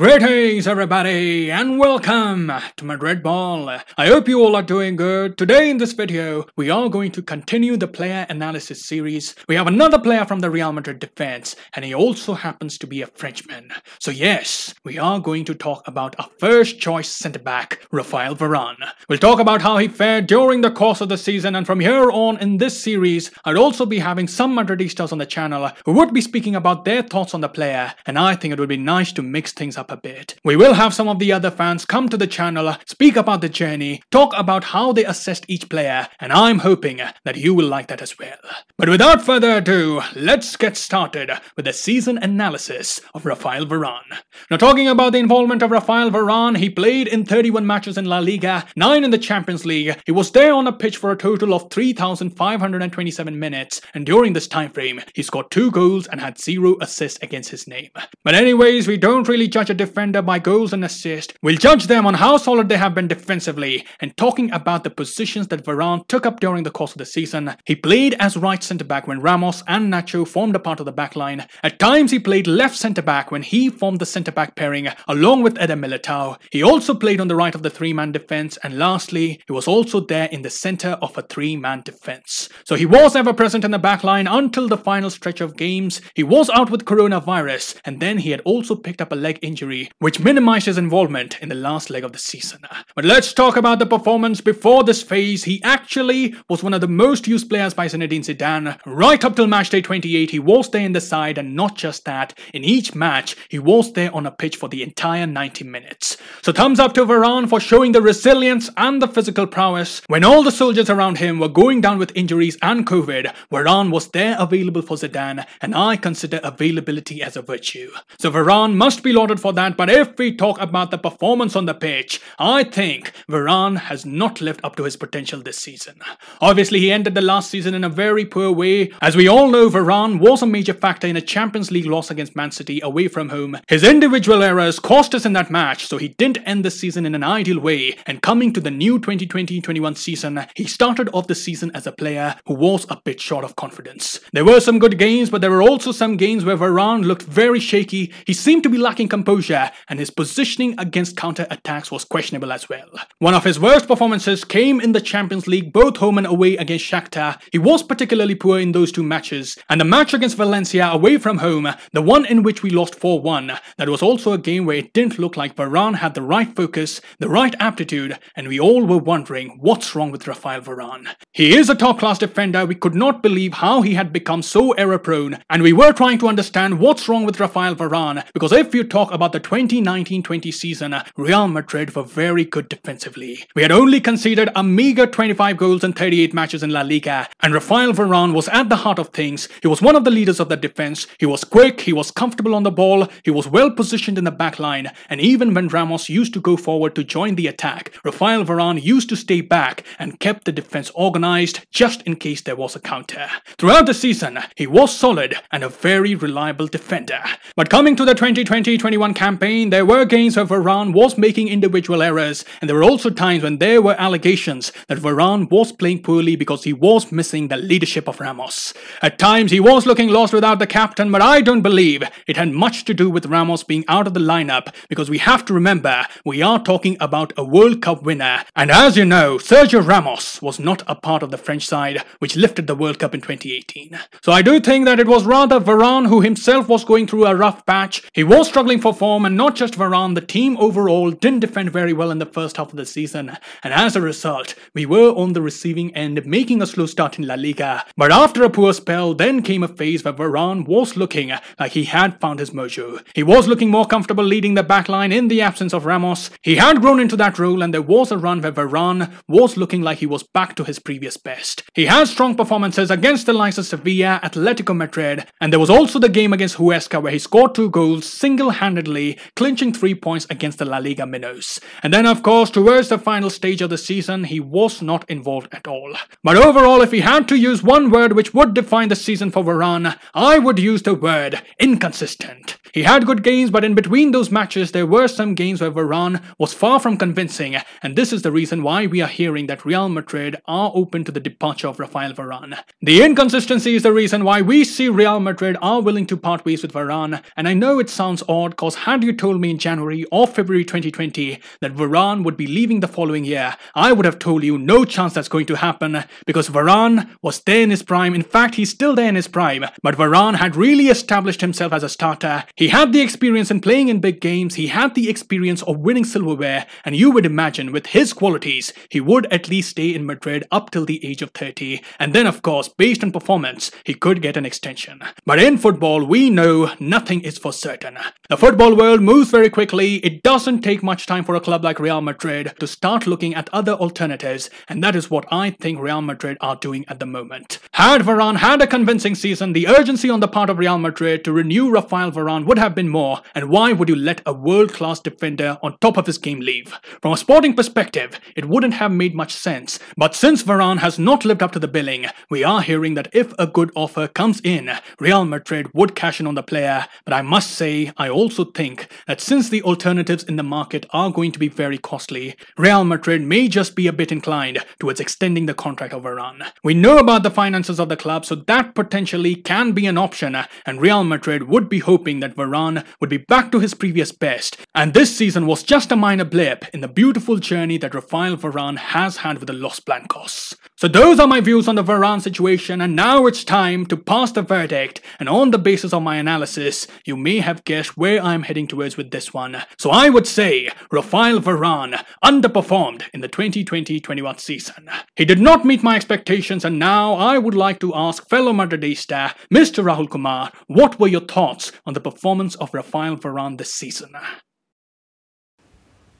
Greetings everybody and welcome to Madrid Ball. I hope you all are doing good. Today in this video, we are going to continue the player analysis series. We have another player from the Real Madrid defense and he also happens to be a Frenchman. So yes, we are going to talk about our first choice centre-back, Raphael Varane. We'll talk about how he fared during the course of the season, and from here on in this series, I'd also be having some Madridistas on the channel who would be speaking about their thoughts on the player, and I think it would be nice to mix things up a bit. We will have some of the other fans come to the channel, speak about the journey, talk about how they assessed each player, and I'm hoping that you will like that as well. But without further ado, let's get started with the season analysis of Raphael Varane. Now, talking about the involvement of Raphael Varane, he played in 31 matches in La Liga, 9 in the Champions League. He was there on a pitch for a total of 3,527 minutes, and during this time frame, he scored 2 goals and had 0 assists against his name. But anyways, we don't really judge a defender by goals and assists. We'll judge them on how solid they have been defensively. And talking about the positions that Varane took up during the course of the season, he played as right centre-back when Ramos and Nacho formed a part of the backline. At times he played left centre-back when he formed the centre-back pairing along with Eder Militao. He also played on the right of the 3-man defence, and lastly, he was also there in the centre of a 3-man defence. So he was ever present in the backline until the final stretch of games. He was out with coronavirus, and then he had also picked up a leg injury, which minimized his involvement in the last leg of the season. But let's talk about the performance before this phase. He actually was one of the most used players by Zinedine Zidane. Right up till matchday 28, he was there in the side, and not just that, in each match, he was there on a pitch for the entire 90 minutes. So thumbs up to Varane for showing the resilience and the physical prowess. When all the soldiers around him were going down with injuries and COVID, Varane was there available for Zidane, and I consider availability as a virtue. So Varane must be lauded for that, but if we talk about the performance on the pitch, I think Varane has not lived up to his potential this season. Obviously, he ended the last season in a very poor way. As we all know, Varane was a major factor in a Champions League loss against Man City away from home. His individual errors cost us in that match, so he didn't end the season in an ideal way, and coming to the new 2020-21 season, he started off the season as a player who was a bit short of confidence. There were some good games, but there were also some games where Varane looked very shaky. He seemed to be lacking composure, and his positioning against counter-attacks was questionable as well. One of his worst performances came in the Champions League, both home and away against Shakhtar. He was particularly poor in those 2 matches, and the match against Valencia away from home, the one in which we lost 4-1, that was also a game where it didn't look like Varane had the right focus, the right aptitude, and we all were wondering what's wrong with Raphael Varane. He is a top-class defender. We could not believe how he had become so error-prone, and we were trying to understand what's wrong with Raphael Varane, because if you talk about the 2019-20 season, Real Madrid were very good defensively. We had only conceded a meager 25 goals in 38 matches in La Liga, and Raphael Varane was at the heart of things. He was one of the leaders of the defense. He was quick, he was comfortable on the ball, he was well positioned in the back line, and even when Ramos used to go forward to join the attack, Raphael Varane used to stay back and kept the defense organized just in case there was a counter. Throughout the season, he was solid and a very reliable defender. But coming to the 2020-21 campaign, there were games where Varane was making individual errors, and there were also times when there were allegations that Varane was playing poorly because he was missing the leadership of Ramos. At times, he was looking lost without the captain, but I don't believe it had much to do with Ramos being out of the lineup, because we have to remember, we are talking about a World Cup winner, and as you know, Sergio Ramos was not a part of the French side, which lifted the World Cup in 2018. So I do think that it was rather Varane who himself was going through a rough patch. He was struggling for form, and not just Varane, the team overall didn't defend very well in the first half of the season, and as a result, we were on the receiving end, making a slow start in La Liga. But after a poor spell, then came a phase where Varane was looking like he had found his mojo. He was looking more comfortable leading the backline in the absence of Ramos. He had grown into that role, and there was a run where Varane was looking like he was back to his previous best. He had strong performances against the likes of Sevilla, Atletico Madrid, and there was also the game against Huesca where he scored 2 goals single-handedly, clinching 3 points against the La Liga minnows. And then of course, towards the final stage of the season, he was not involved at all. But overall, if we had to use one word which would define the season for Varane, I would use the word inconsistent. He had good games, but in between those matches, there were some games where Varane was far from convincing, and this is the reason why we are hearing that Real Madrid are open to the departure of Raphael Varane. The inconsistency is the reason why we see Real Madrid are willing to part ways with Varane, and I know it sounds odd cause had you told me in January or February 2020 that Varane would be leaving the following year, I would have told you no chance that's going to happen because Varane was there in his prime. In fact, he's still there in his prime, but Varane had really established himself as a starter. He had the experience in playing in big games, he had the experience of winning silverware, and you would imagine with his qualities, he would at least stay in Madrid up till the age of 30, and then of course, based on performance, he could get an extension. But in football, we know nothing is for certain. The football world moves very quickly. It doesn't take much time for a club like Real Madrid to start looking at other alternatives, and that is what I think Real Madrid are doing at the moment. Had Varane had a convincing season, the urgency on the part of Real Madrid to renew Raphael Varane would have been more, and why would you let a world-class defender on top of his game leave? From a sporting perspective, it wouldn't have made much sense, but since Varane has not lived up to the billing, we are hearing that if a good offer comes in, Real Madrid would cash in on the player. But I must say, I also think that since the alternatives in the market are going to be very costly, Real Madrid may just be a bit inclined towards extending the contract of Varane. We know about the finances of the club, so that potentially can be an option, and Real Madrid would be hoping that Varane would be back to his previous best, and this season was just a minor blip in the beautiful journey that Raphael Varane has had with the Los Blancos. So those are my views on the Varane situation, and now it's time to pass the verdict, and on the basis of my analysis, you may have guessed where I'm heading towards with this one. So I would say Raphael Varane underperformed in the 2020-21 season. He did not meet my expectations, and now I would like to ask fellow Madridista, Mr. Rahul Kumar, what were your thoughts on the performance of Raphael Varane this season?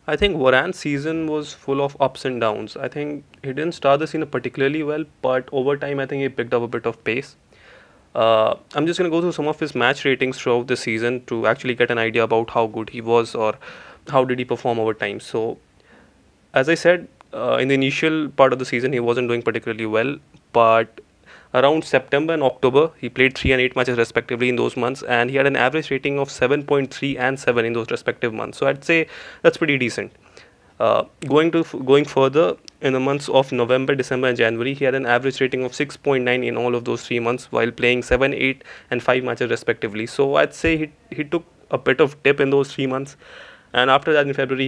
I think Varane's season was full of ups and downs. I think he didn't start the season particularly well, but over time I think he picked up a bit of pace. I'm just going to go through some of his match ratings throughout the season to actually get an idea about how good he was or how did he perform over time. So, as I said, in the initial part of the season he wasn't doing particularly well, but around September and October, he played 3 and 8 matches respectively in those months, and he had an average rating of 7.3 and 7 in those respective months. So I'd say that's pretty decent. Going further, in the months of November, December and January, he had an average rating of 6.9 in all of those 3 months while playing 7, 8 and 5 matches respectively. So I'd say he took a bit of dip in those 3 months. And after that, in February,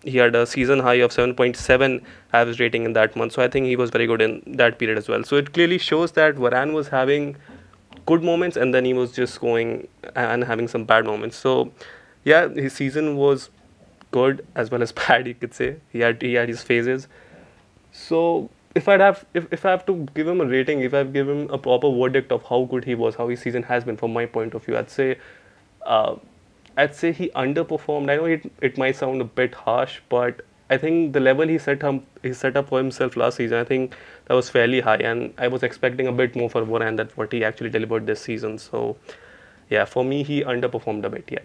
he had a season high of 7.7 average rating in that month. So I think he was very good in that period as well. So it clearly shows that Varane was having good moments, and then he was just going and having some bad moments. So yeah, his season was good as well as bad, you could say. He had his phases. So if I have to give him a rating, if I give him a proper verdict of how good he was, how his season has been from my point of view, I'd say he underperformed. I know it might sound a bit harsh, but I think the level he set up for himself last season, I think that was fairly high, and I was expecting a bit more for Varane than what he actually delivered this season. So yeah, for me, he underperformed a bit, yeah.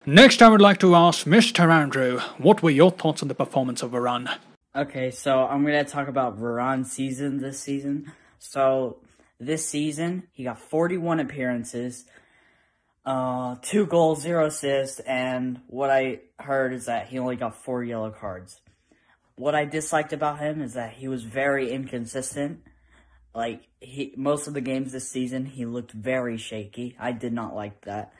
Next, I would like to ask Mr. Andrew, what were your thoughts on the performance of Varane? Okay, so I'm going to talk about Varane's season this season. So this season, he got 41 appearances, 2 goals, 0 assists, and what I heard is that he only got 4 yellow cards. What I disliked about him is that he was very inconsistent. Like, most of the games this season, he looked very shaky. I did not like that.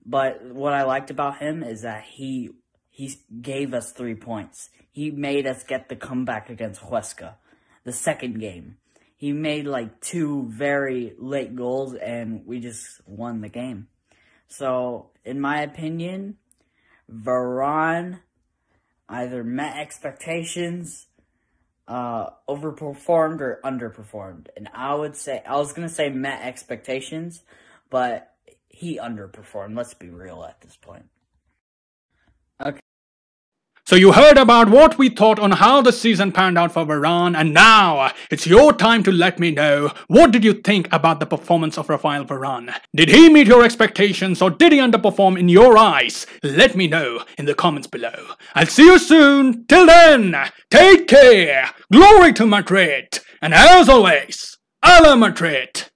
But what I liked about him is that he gave us 3 points. He made us get the comeback against Huesca, the second game. He made like 2 very late goals, and we just won the game. So, in my opinion, Varane either met expectations, overperformed, or underperformed. And I was going to say met expectations, but he underperformed. Let's be real at this point. Okay. So you heard about what we thought on how the season panned out for Varane, and now it's your time to let me know, what did you think about the performance of Raphael Varane? Did he meet your expectations, or did he underperform in your eyes? Let me know in the comments below. I'll see you soon. Till then, take care. Glory to Madrid. And as always, a la Madrid.